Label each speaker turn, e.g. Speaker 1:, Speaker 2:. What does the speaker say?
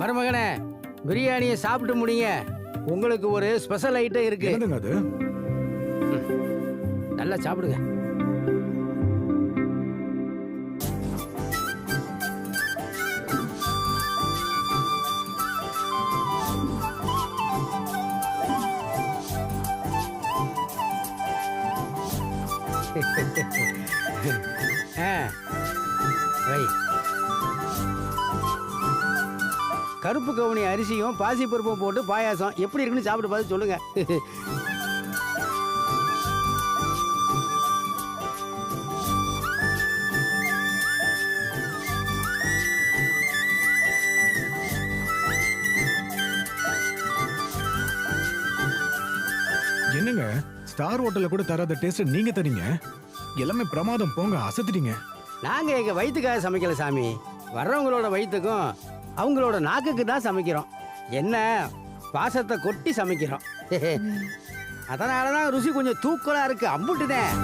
Speaker 1: மருமகனே, பிரியாணியை சாப்பிட்டு முடிங்க. உங்களுக்கு ஒரு ஸ்பெஷல் ஐட்டம் இருக்கு.
Speaker 2: என்னதுங்க அது?
Speaker 1: நல்லா சாப்பிடுங்க. கருப்பு கவுனி அரிசியும் பாசி பருப்பும் போட்டு பாயாசம் எப்படி இருக்குன்னு சாப்பிட்டு பார்த்து சொல்லுங்க.
Speaker 2: என்னங்க ஸ்டார் ஹோட்டல்ல கூட தராத டேஸ்ட் நீங்க தரீங்க. எல்லாமே பிரமாதம் போங்க, அசத்துட்டீங்க.
Speaker 1: நாங்க எங்க வயிற்றுக்காக சமைக்கல சாமி, வர்றவங்களோட வயிற்றுக்கும் அவங்களோட நாக்குக்கு தான் சமைக்கிறோம். என்ன பாசத்தை கொட்டி சமைக்கிறோம். அதனாலதான் ருசி கொஞ்சம் தூக்கலா இருக்கு. அம்புட்டுதான்.